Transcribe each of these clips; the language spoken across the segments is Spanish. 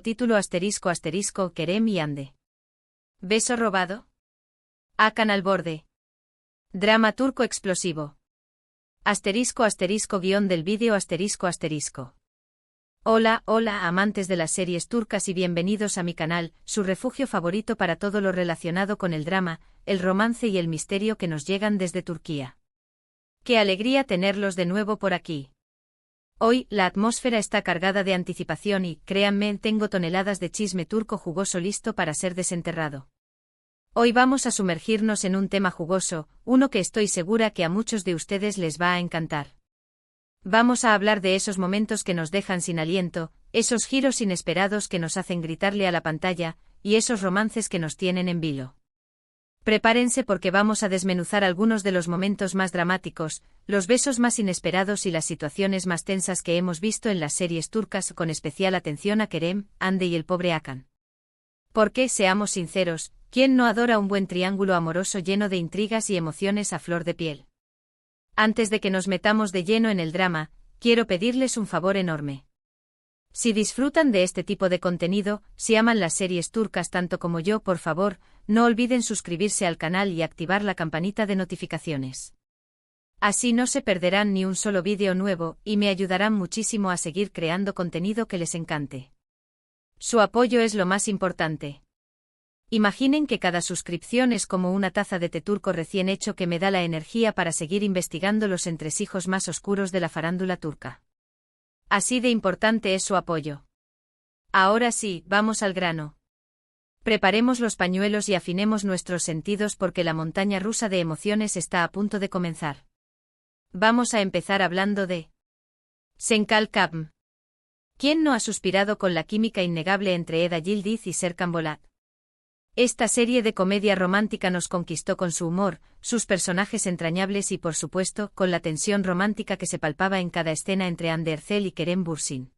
Título Kerem y Hande. Beso robado. Hakan al borde. Drama turco explosivo. Guión del vídeo ***. Hola, amantes de las series turcas y bienvenidos a mi canal, su refugio favorito para todo lo relacionado con el drama, el romance y el misterio que nos llegan desde Turquía. ¡Qué alegría tenerlos de nuevo por aquí! Hoy, la atmósfera está cargada de anticipación y, créanme, tengo toneladas de chisme turco jugoso listo para ser desenterrado. Hoy vamos a sumergirnos en un tema jugoso, uno que estoy segura que a muchos de ustedes les va a encantar. Vamos a hablar de esos momentos que nos dejan sin aliento, esos giros inesperados que nos hacen gritarle a la pantalla, y esos romances que nos tienen en vilo. Prepárense porque vamos a desmenuzar algunos de los momentos más dramáticos, los besos más inesperados y las situaciones más tensas que hemos visto en las series turcas, con especial atención a Kerem, Hande y el pobre Hakan. Porque, seamos sinceros, ¿quién no adora un buen triángulo amoroso lleno de intrigas y emociones a flor de piel? Antes de que nos metamos de lleno en el drama, quiero pedirles un favor enorme. Si disfrutan de este tipo de contenido, si aman las series turcas tanto como yo, por favor, no olviden suscribirse al canal y activar la campanita de notificaciones. Así no se perderán ni un solo vídeo nuevo, y me ayudarán muchísimo a seguir creando contenido que les encante. Su apoyo es lo más importante. Imaginen que cada suscripción es como una taza de té turco recién hecho que me da la energía para seguir investigando los entresijos más oscuros de la farándula turca. Así de importante es su apoyo. Ahora sí, vamos al grano. Preparemos los pañuelos y afinemos nuestros sentidos porque la montaña rusa de emociones está a punto de comenzar. Vamos a empezar hablando de Senkal-Kapm. ¿Quién no ha suspirado con la química innegable entre Eda Yildiz y Serkan Bolat? Esta serie de comedia romántica nos conquistó con su humor, sus personajes entrañables y por supuesto, con la tensión romántica que se palpaba en cada escena entre Hande Erçel y Kerem Bürsin.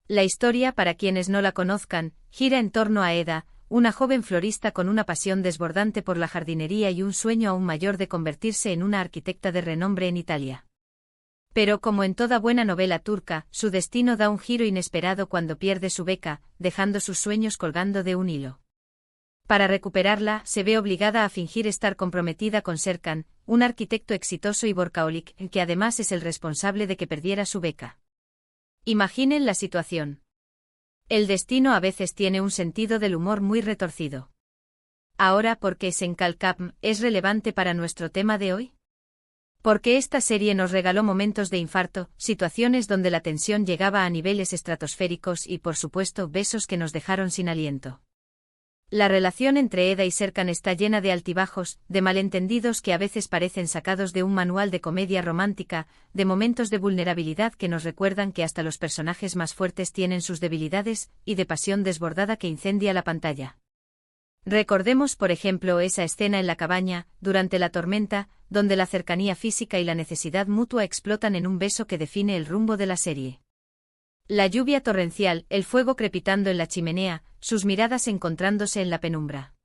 La historia, para quienes no la conozcan, gira en torno a Eda, una joven florista con una pasión desbordante por la jardinería y un sueño aún mayor de convertirse en una arquitecta de renombre en Italia. Pero como en toda buena novela turca, su destino da un giro inesperado cuando pierde su beca, dejando sus sueños colgando de un hilo. Para recuperarla, se ve obligada a fingir estar comprometida con Serkan, un arquitecto exitoso y workaholic, que además es el responsable de que perdiera su beca. Imaginen la situación. El destino a veces tiene un sentido del humor muy retorcido. Ahora, ¿por qué Senkal-Kapm es relevante para nuestro tema de hoy? Porque esta serie nos regaló momentos de infarto, situaciones donde la tensión llegaba a niveles estratosféricos y, por supuesto, besos que nos dejaron sin aliento. La relación entre Eda y Serkan está llena de altibajos, de malentendidos que a veces parecen sacados de un manual de comedia romántica, de momentos de vulnerabilidad que nos recuerdan que hasta los personajes más fuertes tienen sus debilidades, y de pasión desbordada que incendia la pantalla. Recordemos por ejemplo esa escena en la cabaña, durante la tormenta, donde la cercanía física y la necesidad mutua explotan en un beso que define el rumbo de la serie. La lluvia torrencial, el fuego crepitando en la chimenea, sus miradas encontrándose en la penumbra.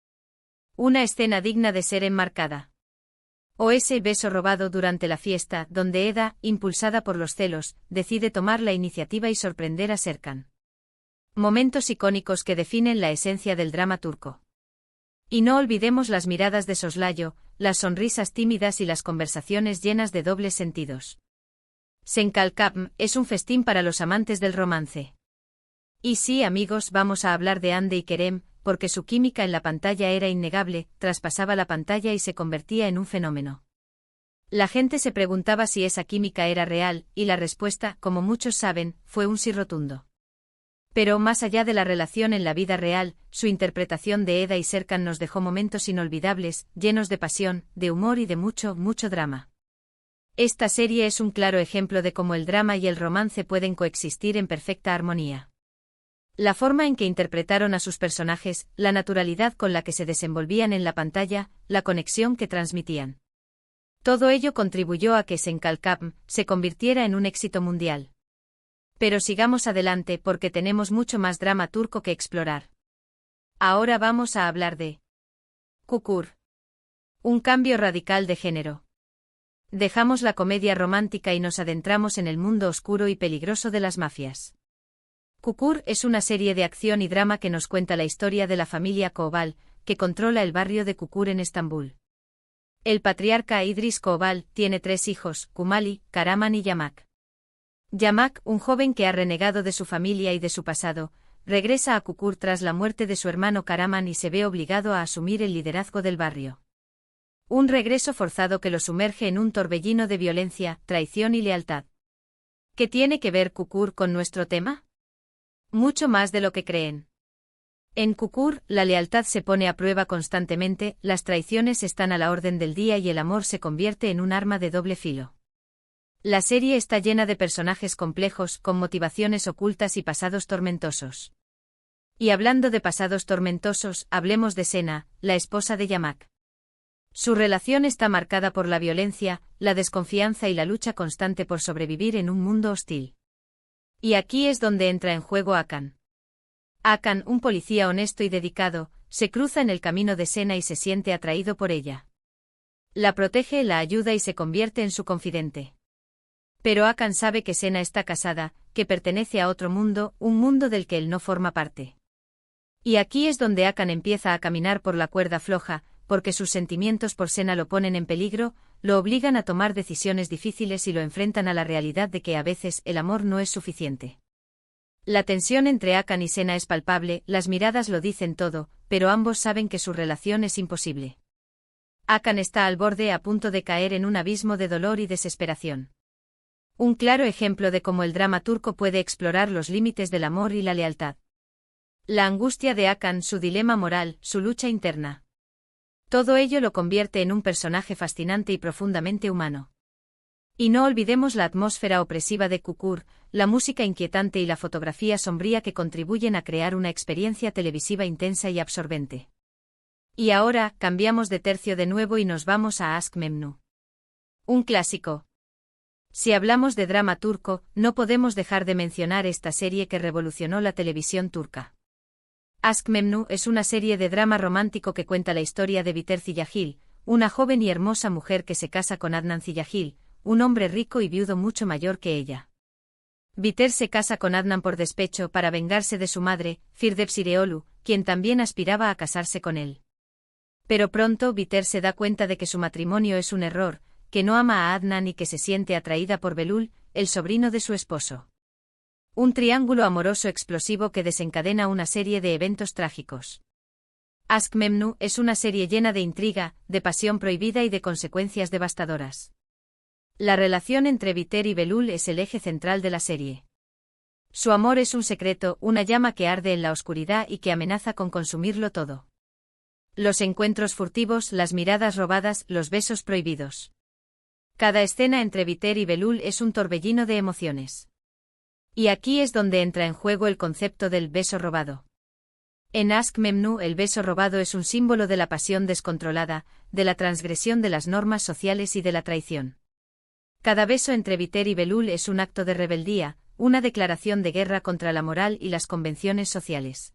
Una escena digna de ser enmarcada. O ese beso robado durante la fiesta, donde Eda, impulsada por los celos, decide tomar la iniciativa y sorprender a Serkan. Momentos icónicos que definen la esencia del drama turco. Y no olvidemos las miradas de soslayo, las sonrisas tímidas y las conversaciones llenas de dobles sentidos. Senkal-Kapm es un festín para los amantes del romance. Y sí, amigos, vamos a hablar de Hande y Kerem, porque su química en la pantalla era innegable, traspasaba la pantalla y se convertía en un fenómeno. La gente se preguntaba si esa química era real, y la respuesta, como muchos saben, fue un sí rotundo. Pero más allá de la relación en la vida real, su interpretación de Eda y Serkan nos dejó momentos inolvidables, llenos de pasión, de humor y de mucho drama. Esta serie es un claro ejemplo de cómo el drama y el romance pueden coexistir en perfecta armonía. La forma en que interpretaron a sus personajes, la naturalidad con la que se desenvolvían en la pantalla, la conexión que transmitían. Todo ello contribuyó a que Senkal-Kapm se convirtiera en un éxito mundial. Pero sigamos adelante porque tenemos mucho más drama turco que explorar. Ahora vamos a hablar de Kukur. Un cambio radical de género. Dejamos la comedia romántica y nos adentramos en el mundo oscuro y peligroso de las mafias. Kukur es una serie de acción y drama que nos cuenta la historia de la familia Koval, que controla el barrio de Kukur en Estambul. El patriarca Idris Koval tiene 3 hijos, Kumali, Karaman y Yamak. Yamak, un joven que ha renegado de su familia y de su pasado, regresa a Kukur tras la muerte de su hermano Karaman y se ve obligado a asumir el liderazgo del barrio. Un regreso forzado que lo sumerge en un torbellino de violencia, traición y lealtad. ¿Qué tiene que ver Kukur con nuestro tema? Mucho más de lo que creen. En Kukur, la lealtad se pone a prueba constantemente, las traiciones están a la orden del día y el amor se convierte en un arma de doble filo. La serie está llena de personajes complejos, con motivaciones ocultas y pasados tormentosos. Y hablando de pasados tormentosos, hablemos de Sena, la esposa de Yamak. Su relación está marcada por la violencia, la desconfianza y la lucha constante por sobrevivir en un mundo hostil. Y aquí es donde entra en juego Hakan. Hakan, un policía honesto y dedicado, se cruza en el camino de Sena y se siente atraído por ella. La protege, la ayuda y se convierte en su confidente. Pero Hakan sabe que Sena está casada, que pertenece a otro mundo, un mundo del que él no forma parte. Y aquí es donde Hakan empieza a caminar por la cuerda floja, porque sus sentimientos por Sena lo ponen en peligro, lo obligan a tomar decisiones difíciles y lo enfrentan a la realidad de que a veces el amor no es suficiente. La tensión entre Hakan y Sena es palpable, las miradas lo dicen todo, pero ambos saben que su relación es imposible. Hakan está al borde a punto de caer en un abismo de dolor y desesperación. Un claro ejemplo de cómo el drama turco puede explorar los límites del amor y la lealtad. La angustia de Hakan, su dilema moral, su lucha interna. Todo ello lo convierte en un personaje fascinante y profundamente humano. Y no olvidemos la atmósfera opresiva de Kukur, la música inquietante y la fotografía sombría que contribuyen a crear una experiencia televisiva intensa y absorbente. Y ahora, cambiamos de tercio de nuevo y nos vamos a Aşk Memnu. Un clásico. Si hablamos de drama turco, no podemos dejar de mencionar esta serie que revolucionó la televisión turca. Aşk Memnu es una serie de drama romántico que cuenta la historia de Biter Ziyagil, una joven y hermosa mujer que se casa con Adnan Ziyagil, un hombre rico y viudo mucho mayor que ella. Biter se casa con Adnan por despecho para vengarse de su madre, Firdevs Ireolu, quien también aspiraba a casarse con él. Pero pronto Biter se da cuenta de que su matrimonio es un error, que no ama a Adnan y que se siente atraída por Belul, el sobrino de su esposo. Un triángulo amoroso explosivo que desencadena una serie de eventos trágicos. Aşk Memnu es una serie llena de intriga, de pasión prohibida y de consecuencias devastadoras. La relación entre Biter y Belul es el eje central de la serie. Su amor es un secreto, una llama que arde en la oscuridad y que amenaza con consumirlo todo. Los encuentros furtivos, las miradas robadas, los besos prohibidos. Cada escena entre Biter y Belul es un torbellino de emociones. Y aquí es donde entra en juego el concepto del beso robado. En Aşk Memnu el beso robado es un símbolo de la pasión descontrolada, de la transgresión de las normas sociales y de la traición. Cada beso entre Biter y Belul es un acto de rebeldía, una declaración de guerra contra la moral y las convenciones sociales.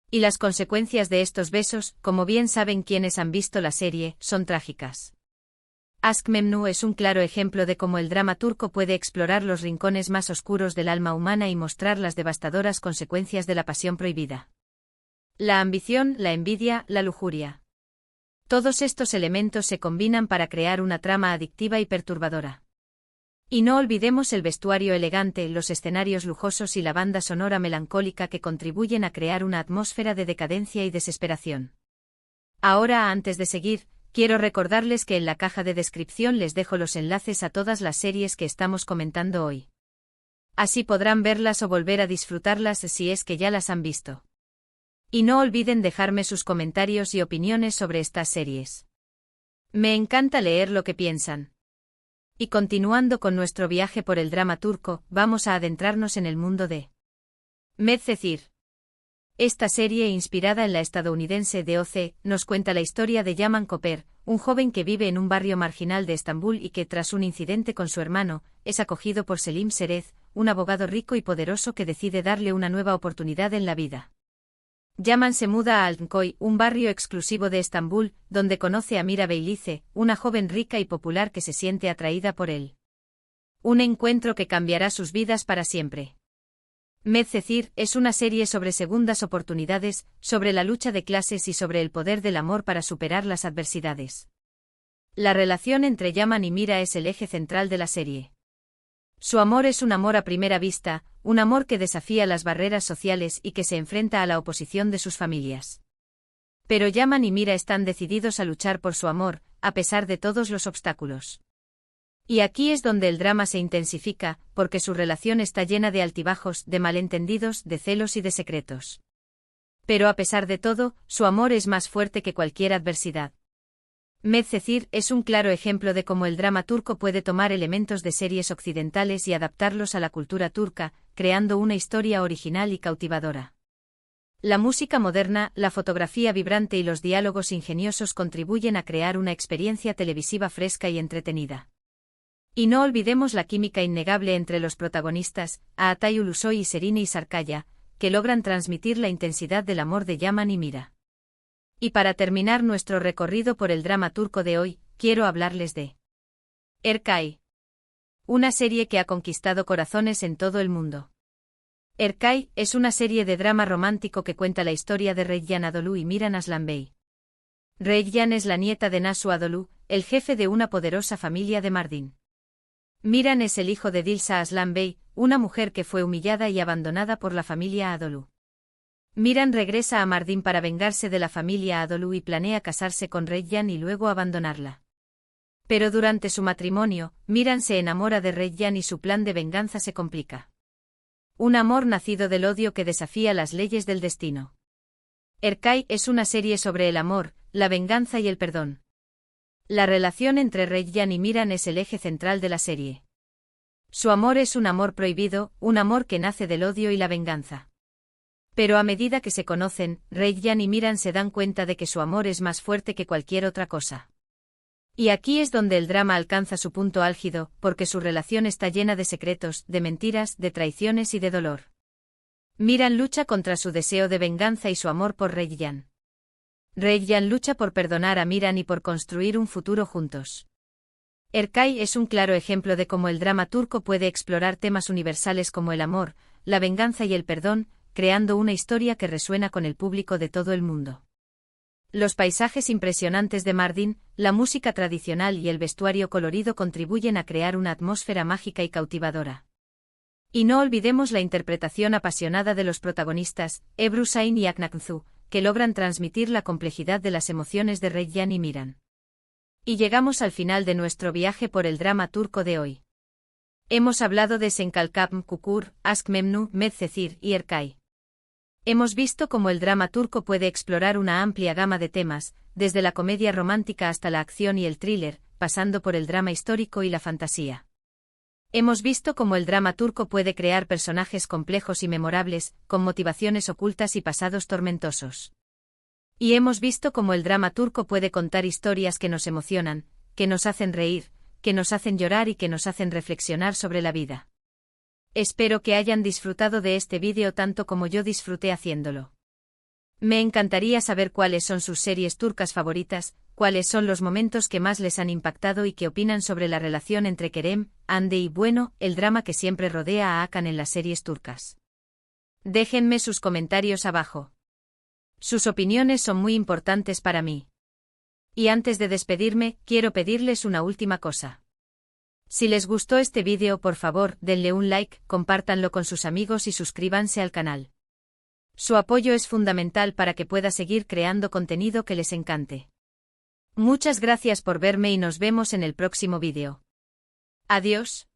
Y las consecuencias de estos besos, como bien saben quienes han visto la serie, son trágicas. Aşk Memnu es un claro ejemplo de cómo el drama turco puede explorar los rincones más oscuros del alma humana y mostrar las devastadoras consecuencias de la pasión prohibida. La ambición, la envidia, la lujuria. Todos estos elementos se combinan para crear una trama adictiva y perturbadora. Y no olvidemos el vestuario elegante, los escenarios lujosos y la banda sonora melancólica que contribuyen a crear una atmósfera de decadencia y desesperación. Ahora, antes de seguir, quiero recordarles que en la caja de descripción les dejo los enlaces a todas las series que estamos comentando hoy. Así podrán verlas o volver a disfrutarlas si es que ya las han visto. Y no olviden dejarme sus comentarios y opiniones sobre estas series. Me encanta leer lo que piensan. Y continuando con nuestro viaje por el drama turco, vamos a adentrarnos en el mundo de Medcezir. Esta serie, inspirada en la estadounidense DOC, nos cuenta la historia de Yaman Koper, un joven que vive en un barrio marginal de Estambul y que, tras un incidente con su hermano, es acogido por Selim Serez, un abogado rico y poderoso que decide darle una nueva oportunidad en la vida. Yaman se muda a Altınköy, un barrio exclusivo de Estambul, donde conoce a Mira Beylice, una joven rica y popular que se siente atraída por él. Un encuentro que cambiará sus vidas para siempre. Medcezir es una serie sobre segundas oportunidades, sobre la lucha de clases y sobre el poder del amor para superar las adversidades. La relación entre Yaman y Mira es el eje central de la serie. Su amor es un amor a primera vista, un amor que desafía las barreras sociales y que se enfrenta a la oposición de sus familias. Pero Yaman y Mira están decididos a luchar por su amor, a pesar de todos los obstáculos. Y aquí es donde el drama se intensifica, porque su relación está llena de altibajos, de malentendidos, de celos y de secretos. Pero a pesar de todo, su amor es más fuerte que cualquier adversidad. Medcezir es un claro ejemplo de cómo el drama turco puede tomar elementos de series occidentales y adaptarlos a la cultura turca, creando una historia original y cautivadora. La música moderna, la fotografía vibrante y los diálogos ingeniosos contribuyen a crear una experiencia televisiva fresca y entretenida. Y no olvidemos la química innegable entre los protagonistas, Aatay Ulusoy y Serine Isarkaya, que logran transmitir la intensidad del amor de Yaman y Mira. Y para terminar nuestro recorrido por el drama turco de hoy, quiero hablarles de Erkay. Una serie que ha conquistado corazones en todo el mundo. Erkay es una serie de drama romántico que cuenta la historia de Reyyan Adolu y Miran Aslanbey. Reyyan es la nieta de Nasu Adolu, el jefe de una poderosa familia de Mardin. Miran es el hijo de Dilsa Aslanbey, una mujer que fue humillada y abandonada por la familia Adolu. Miran regresa a Mardin para vengarse de la familia Adolu y planea casarse con Reyyan y luego abandonarla. Pero durante su matrimonio, Miran se enamora de Reyyan y su plan de venganza se complica. Un amor nacido del odio que desafía las leyes del destino. Erkay es una serie sobre el amor, la venganza y el perdón. La relación entre Reyyan y Miran es el eje central de la serie. Su amor es un amor prohibido, un amor que nace del odio y la venganza. Pero a medida que se conocen, Reyyan y Miran se dan cuenta de que su amor es más fuerte que cualquier otra cosa. Y aquí es donde el drama alcanza su punto álgido, porque su relación está llena de secretos, de mentiras, de traiciones y de dolor. Miran lucha contra su deseo de venganza y su amor por Reyyan. Reyyan lucha por perdonar a Miran y por construir un futuro juntos. Erkay es un claro ejemplo de cómo el drama turco puede explorar temas universales como el amor, la venganza y el perdón, creando una historia que resuena con el público de todo el mundo. Los paisajes impresionantes de Mardin, la música tradicional y el vestuario colorido contribuyen a crear una atmósfera mágica y cautivadora. Y no olvidemos la interpretación apasionada de los protagonistas, Ebru Şahin y Aknaknzu, que logran transmitir la complejidad de las emociones de Reyyan y Miran. Y llegamos al final de nuestro viaje por el drama turco de hoy. Hemos hablado de Senkalkapm Kukur, Aşk Memnu, Medcezir y Erkay. Hemos visto cómo el drama turco puede explorar una amplia gama de temas, desde la comedia romántica hasta la acción y el thriller, pasando por el drama histórico y la fantasía. Hemos visto cómo el drama turco puede crear personajes complejos y memorables, con motivaciones ocultas y pasados tormentosos. Y hemos visto cómo el drama turco puede contar historias que nos emocionan, que nos hacen reír, que nos hacen llorar y que nos hacen reflexionar sobre la vida. Espero que hayan disfrutado de este vídeo tanto como yo disfruté haciéndolo. Me encantaría saber cuáles son sus series turcas favoritas, cuáles son los momentos que más les han impactado y qué opinan sobre la relación entre Kerem, Hande y bueno, el drama que siempre rodea a Hakan en las series turcas. Déjenme sus comentarios abajo. Sus opiniones son muy importantes para mí. Y antes de despedirme, quiero pedirles una última cosa. Si les gustó este vídeo, por favor, denle un like, compártanlo con sus amigos y suscríbanse al canal. Su apoyo es fundamental para que pueda seguir creando contenido que les encante. Muchas gracias por verme y nos vemos en el próximo vídeo. Adiós.